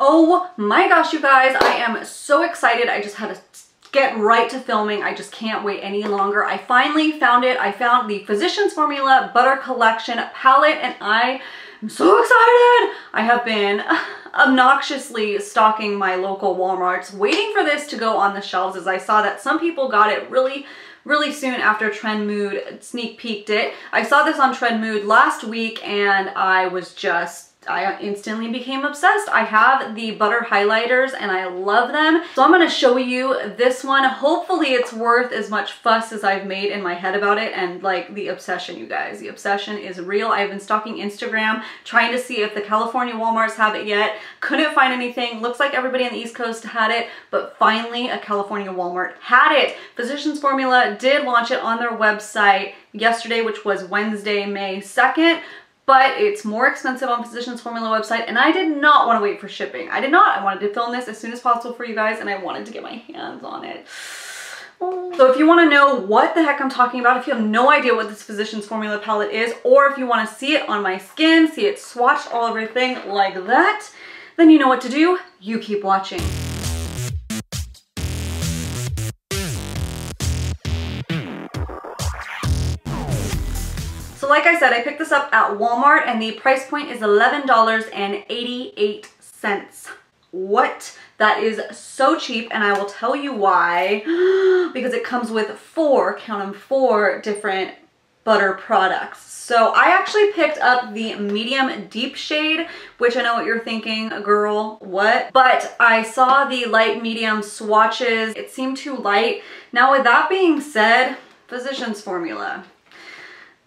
Oh my gosh, you guys, I am so excited. I just had to get right to filming. I just can't wait any longer. I finally found it. I found the Physicians Formula Butter Collection palette and I am so excited. I have been obnoxiously stalking my local Walmarts waiting for this to go on the shelves, as I saw that some people got it really soon after Trend Mood sneak peeked it. I saw this on Trend Mood last week and I instantly became obsessed. I have the butter highlighters and I love them. So I'm going to show you this one. Hopefully it's worth as much fuss as I've made in my head about it, and like the obsession, you guys. The obsession is real. I've been stalking Instagram trying to see if the California Walmarts have it yet. Couldn't find anything. Looks like everybody on the East Coast had it, but finally a California Walmart had it. Physicians Formula did launch it on their website yesterday, which was Wednesday, May 2nd. But it's more expensive on Physicians Formula website, and I did not want to wait for shipping. I did not. I wanted to film this as soon as possible for you guys, and I wanted to get my hands on it. So if you want to know what the heck I'm talking about, if you have no idea what this Physicians Formula palette is, or if you want to see it on my skin, see it swatched all over everything like that, then you know what to do. You keep watching. Like I said, I picked this up at Walmart and the price point is $11.88. What? That is so cheap, and I will tell you why. Because it comes with count them, 4 different butter products. So I actually picked up the medium deep shade, which I know what you're thinking, girl, what? But I saw the light medium swatches. It seemed too light. Now with that being said, Physicians Formula,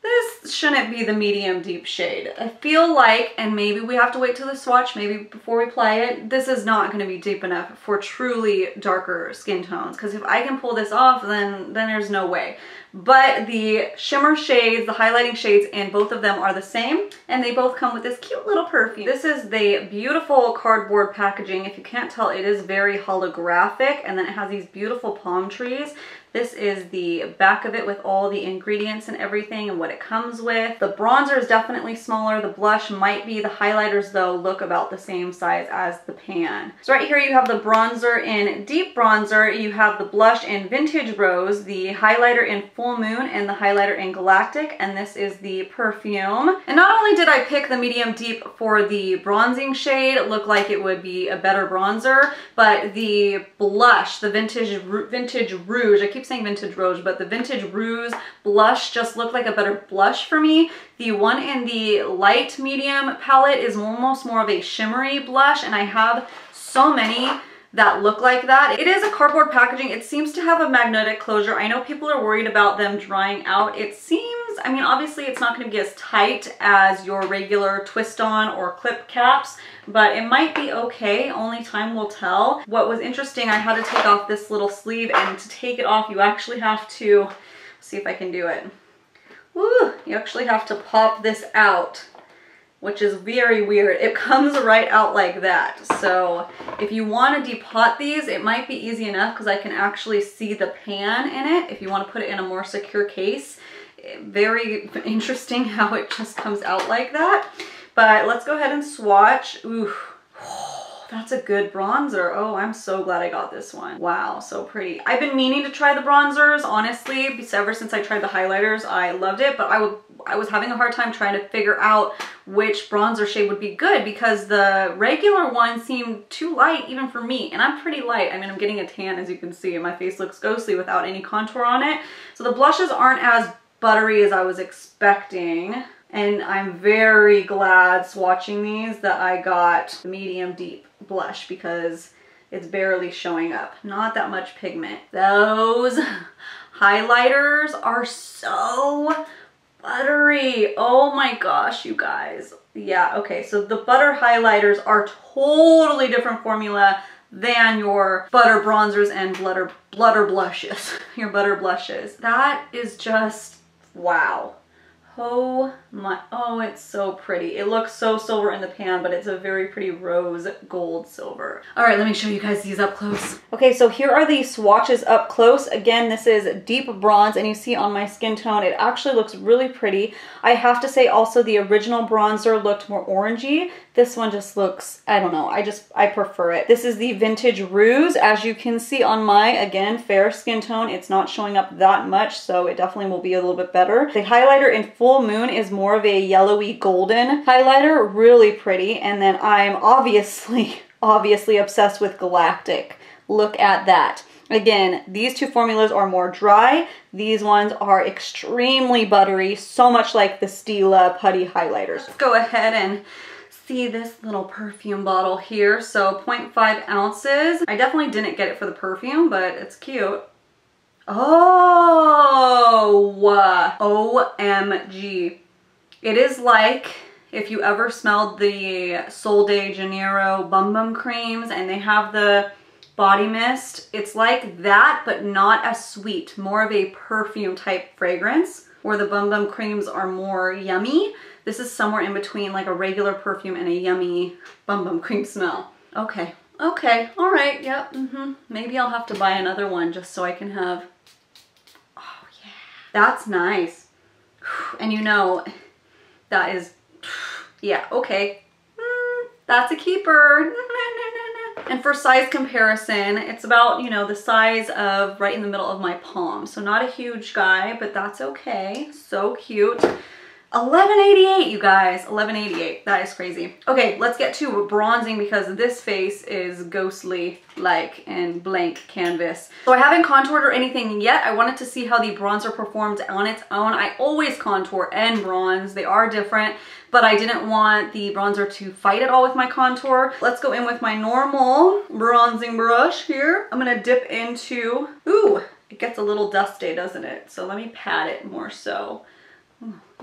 this shouldn't be the medium deep shade. I feel like, and maybe we have to wait till the swatch, maybe before we play it, this is not going to be deep enough for truly darker skin tones. Because if I can pull this off, then there's no way. But the shimmer shades, the highlighting shades in both of them are the same, and they both come with this cute little perfume. This is the beautiful cardboard packaging. If you can't tell, it is very holographic, and then it has these beautiful palm trees. This is the back of it with all the ingredients and everything and what it comes with. The bronzer is definitely smaller. The blush might be. The highlighters, though, look about the same size as the pan. So right here you have the bronzer in Deep Bronzer. You have the blush in Vintage Rose, the highlighter in Full Moon, and the highlighter in Galactic. And this is the perfume. And not only did I pick the medium deep for the bronzing shade, it looked like it would be a better bronzer, but the blush, the Vintage Rouge, I keep saying Vintage Rouge, but the Vintage Rouge blush just looked like a better blush for me. The one in the light medium palette is almost more of a shimmery blush, and I have so many that look like that. It is a cardboard packaging. It seems to have a magnetic closure. I know people are worried about them drying out. It seems, I mean, obviously it's not going to be as tight as your regular twist-on or clip caps, but it might be okay. Only time will tell. What was interesting, I had to take off this little sleeve, and to take it off, you actually have to, see if I can do it. Woo, you actually have to pop this out, which is very weird. It comes right out like that. So if you want to depot these, it might be easy enough because I can actually see the pan in it if you want to put it in a more secure case. Very interesting how it just comes out like that. But let's go ahead and swatch. Ooh, that's a good bronzer. Oh, I'm so glad I got this one. Wow, so pretty. I've been meaning to try the bronzers, honestly. Ever since I tried the highlighters, I loved it, but I was having a hard time trying to figure out which bronzer shade would be good because the regular one seemed too light even for me, and I'm pretty light. I mean, I'm getting a tan, as you can see, and my face looks ghostly without any contour on it. So the blushes aren't as buttery as I was expecting. And I'm very glad swatching these that I got the medium deep blush because it's barely showing up. Not that much pigment. Those highlighters are so buttery. Oh my gosh, you guys. Yeah, okay, so the butter highlighters are totally different formula than your butter bronzers and butter blushes. Your butter blushes. That is just wow. Holy Oh, it's so pretty. It looks so silver in the pan, but it's a very pretty rose gold silver. All right, let me show you guys these up close. Okay, so here are the swatches up close. Again, this is deep bronze, and you see on my skin tone, it actually looks really pretty. I have to say also the original bronzer looked more orangey. This one just looks, I don't know, I prefer it. This is the vintage Rouge. As you can see on my, again, fair skin tone, it's not showing up that much, so it definitely will be a little bit better. The highlighter in Full Moon is more of a yellowy golden highlighter, really pretty. And then I'm obviously obsessed with Galactic. Look at that. Again, these two formulas are more dry. These ones are extremely buttery, so much like the Stila putty highlighters. Let's go ahead and see this little perfume bottle here. So 0.5 ounces. I definitely didn't get it for the perfume, but it's cute. Oh, OMG. It is like if you ever smelled the Sol de Janeiro Bum Bum creams and they have the body mist. It's like that, but not as sweet. More of a perfume type fragrance where the Bum Bum creams are more yummy. This is somewhere in between like a regular perfume and a yummy Bum Bum cream smell. Okay. Okay. All right. Yep. Maybe I'll have to buy another one just so I can have... Oh, yeah. That's nice. And you know, that is... Yeah. Okay. That's a keeper. And for size comparison, it's about, you know, the size of right in the middle of my palm. So not a huge guy, but that's okay. So cute. $11.88, you guys. $11.88. That is crazy. Okay, let's get to bronzing because this face is ghostly like in blank canvas. So I haven't contoured or anything yet. I wanted to see how the bronzer performed on its own. I always contour and bronze. They are different, but I didn't want the bronzer to fight at all with my contour. Let's go in with my normal bronzing brush here. I'm gonna dip into, ooh, it gets a little dusty, doesn't it? So let me pat it more so.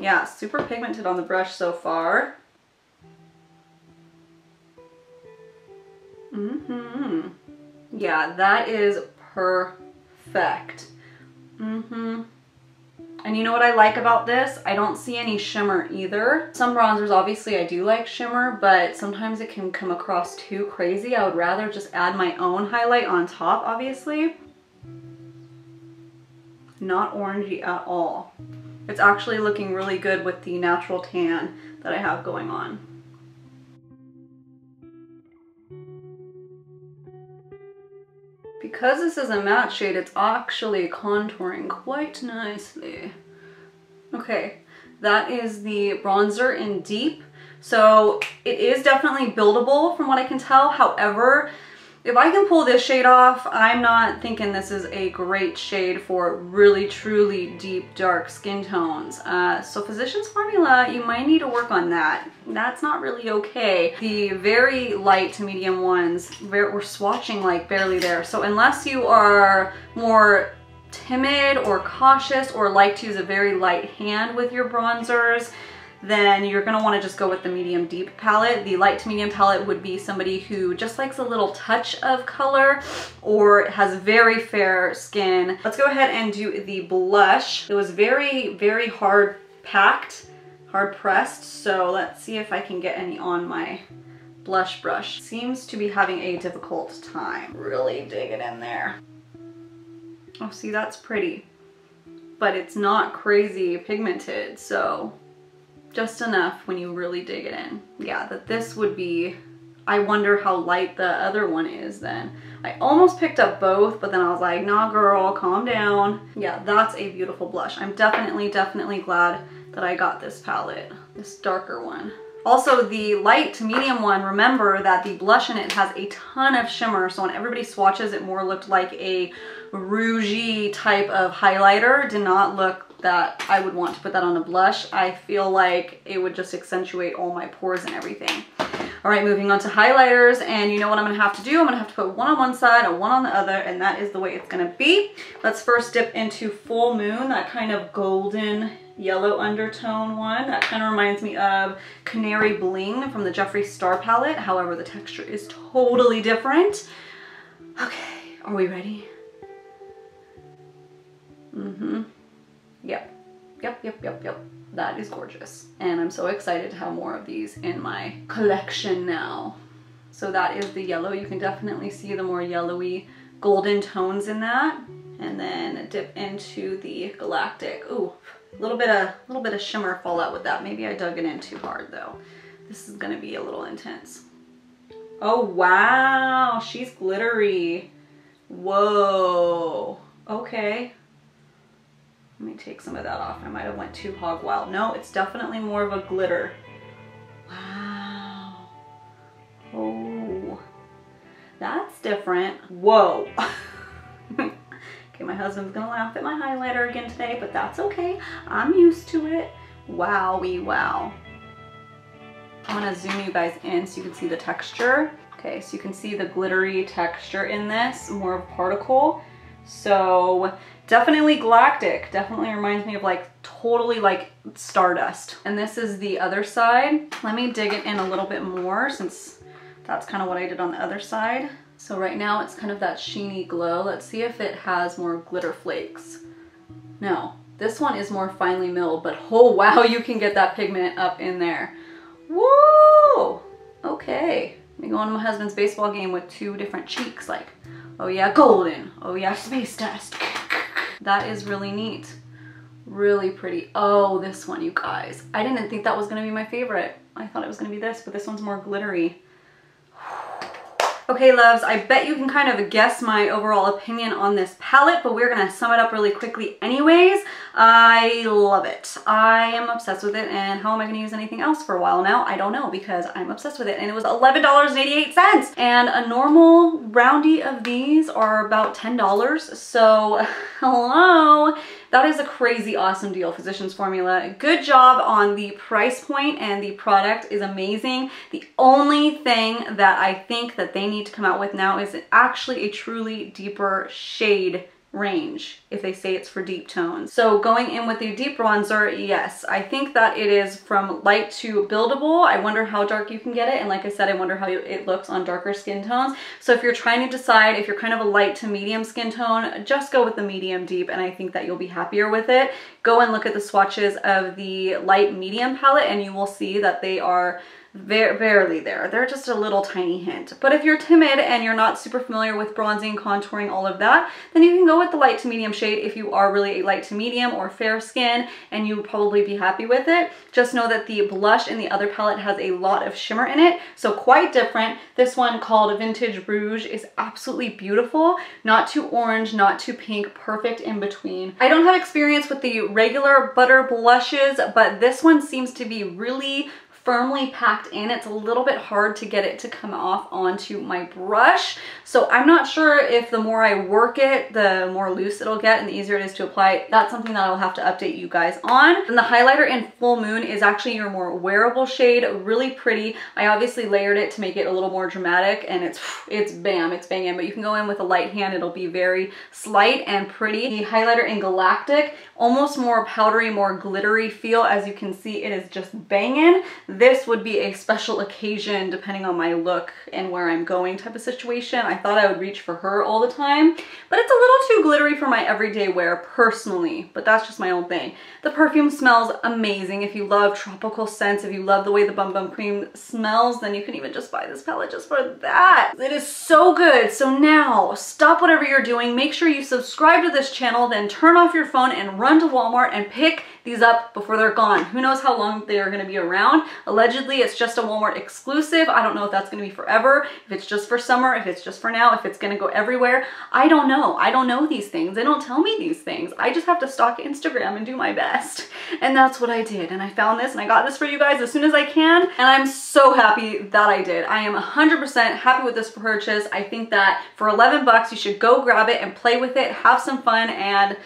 Yeah, super pigmented on the brush so far. Yeah, that is perfect. And you know what I like about this? I don't see any shimmer either. Some bronzers, obviously I do like shimmer, but sometimes it can come across too crazy. I would rather just add my own highlight on top, obviously. Not orangey at all. It's actually looking really good with the natural tan that I have going on. Because this is a matte shade, it's actually contouring quite nicely. Okay, that is the bronzer in Deep. So it is definitely buildable from what I can tell. However, if I can pull this shade off, I'm not thinking this is a great shade for really truly deep dark skin tones. So Physicians Formula, you might need to work on that. That's not really okay. The very light to medium ones, we're swatching like barely there. So unless you are more timid or cautious or like to use a very light hand with your bronzers, then you're gonna wanna just go with the medium deep palette. The light to medium palette would be somebody who just likes a little touch of color or has very fair skin. Let's go ahead and do the blush. It was very, very hard packed, hard pressed. So let's see if I can get any on my blush brush. Seems to be having a difficult time. Really dig it in there. Oh, see, that's pretty, but it's not crazy pigmented. So just enough when you really dig it in. Yeah, that this would be, I wonder how light the other one is then. I almost picked up both, but then I was like, nah girl, calm down. Yeah, that's a beautiful blush. I'm definitely glad that I got this palette, this darker one. Also, the light to medium one, remember that the blush in it has a ton of shimmer, so on everybody's swatches it more looked like a rougey type of highlighter. Did not look that I would want to put that on a blush. I feel like it would just accentuate all my pores and everything. All right, moving on to highlighters, and you know what I'm gonna have to do? I'm gonna have to put one on one side and one on the other, and that is the way it's gonna be. Let's first dip into Full Moon, that kind of golden yellow undertone one. That kind of reminds me of Canary Bling from the Jeffree Star palette. However, the texture is totally different. Okay, are we ready? Yep. Yep. That is gorgeous. And I'm so excited to have more of these in my collection now. So that is the yellow. You can definitely see the more yellowy golden tones in that. And then dip into the galactic. Ooh, a little bit of shimmer fallout with that. Maybe I dug it in too hard though. This is gonna be a little intense. Oh wow, she's glittery. Whoa, okay. Let me take some of that off. I might have went too hog wild. No, it's definitely more of a glitter. Wow. Oh, that's different. Whoa. Okay, my husband's gonna laugh at my highlighter again today, but that's okay. I'm used to it. Wowie wow. I'm gonna zoom you guys in so you can see the texture. Okay, so you can see the glittery texture in this, more of particle. So definitely galactic. Definitely reminds me of like totally like stardust. And this is the other side. Let me dig it in a little bit more since that's kind of what I did on the other side. So right now it's kind of that sheeny glow. Let's see if it has more glitter flakes. No, this one is more finely milled, but oh wow, you can get that pigment up in there. Whoa, okay. Let me go on to my husband's baseball game with two different cheeks, like, oh yeah, golden. Oh yeah, space dust. That is really neat. Really pretty. Oh, this one, you guys. I didn't think that was gonna be my favorite. I thought it was gonna be this, but this one's more glittery. Okay, loves, I bet you can kind of guess my overall opinion on this palette, but we're gonna sum it up really quickly anyways. I love it. I am obsessed with it, and how am I gonna use anything else for a while now? I don't know, because I'm obsessed with it, and it was $11.88. And a normal roundy of these are about $10, so hello. That is a crazy awesome deal, Physicians Formula. Good job on the price point, and the product is amazing. The only thing that I think that they need to come out with now is actually a truly deeper shade range, if they say it's for deep tones. So going in with a deep bronzer, yes, I think that it is from light to buildable. I wonder how dark you can get it, and like I said, I wonder how it looks on darker skin tones. So if you're trying to decide if you're kind of a light to medium skin tone, just go with the medium deep, and I think that you'll be happier with it. Go and look at the swatches of the light medium palette, and you will see that they are barely there. They're just a little tiny hint. But if you're timid and you're not super familiar with bronzing, contouring, all of that, then you can go with the light to medium shade if you are really a light to medium or fair skin, and you will probably be happy with it. Just know that the blush in the other palette has a lot of shimmer in it, so quite different. This one called Vintage Rouge is absolutely beautiful. Not too orange, not too pink, perfect in between. I don't have experience with the regular butter blushes, but this one seems to be really firmly packed in. It's a little bit hard to get it to come off onto my brush. So I'm not sure if the more I work it, the more loose it'll get and the easier it is to apply. That's something that I'll have to update you guys on. And the highlighter in Full Moon is actually your more wearable shade, really pretty. I obviously layered it to make it a little more dramatic, and it's bam, it's banging. But you can go in with a light hand, it'll be very slight and pretty. The highlighter in Galactic, almost more powdery, more glittery feel. As you can see, it is just banging. This would be a special occasion depending on my look and where I'm going type of situation. I thought I would reach for her all the time, but it's a little too glittery for my everyday wear personally, but that's just my own thing. The perfume smells amazing. If you love tropical scents, if you love the way the Bum Bum Cream smells, then you can even just buy this palette just for that. It is so good. So now stop whatever you're doing. Make sure you subscribe to this channel, then turn off your phone and run to Walmart and pick these up before they're gone. Who knows how long they are going to be around. Allegedly, it's just a Walmart exclusive. I don't know if that's going to be forever, if it's just for summer, if it's just for now, if it's going to go everywhere. I don't know. I don't know these things. They don't tell me these things. I just have to stalk Instagram and do my best. And that's what I did. And I found this and I got this for you guys as soon as I can. And I'm so happy that I did. I am 100% happy with this purchase. I think that for 11 bucks, you should go grab it and play with it, have some fun, and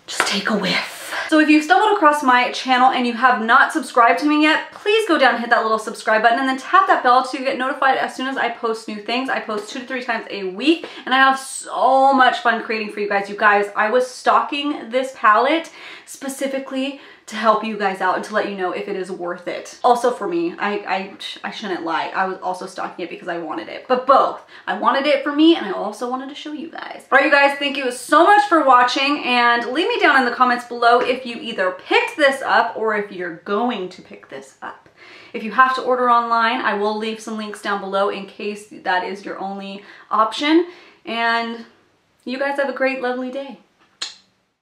just take a whiff. So if you've stumbled across my channel and you have not subscribed to me yet, please go down and hit that little subscribe button and then tap that bell to get notified as soon as I post new things. I post 2 to 3 times a week, and I have so much fun creating for you guys. You guys, I was stalking this palette specifically to help you guys out and to let you know if it is worth it. Also for me, I shouldn't lie. I was also stocking it because I wanted it, but both. I wanted it for me and I also wanted to show you guys. All right, you guys, thank you so much for watching, and leave me down in the comments below if you either picked this up or if you're going to pick this up. If you have to order online, I will leave some links down below in case that is your only option. And you guys have a great, lovely day.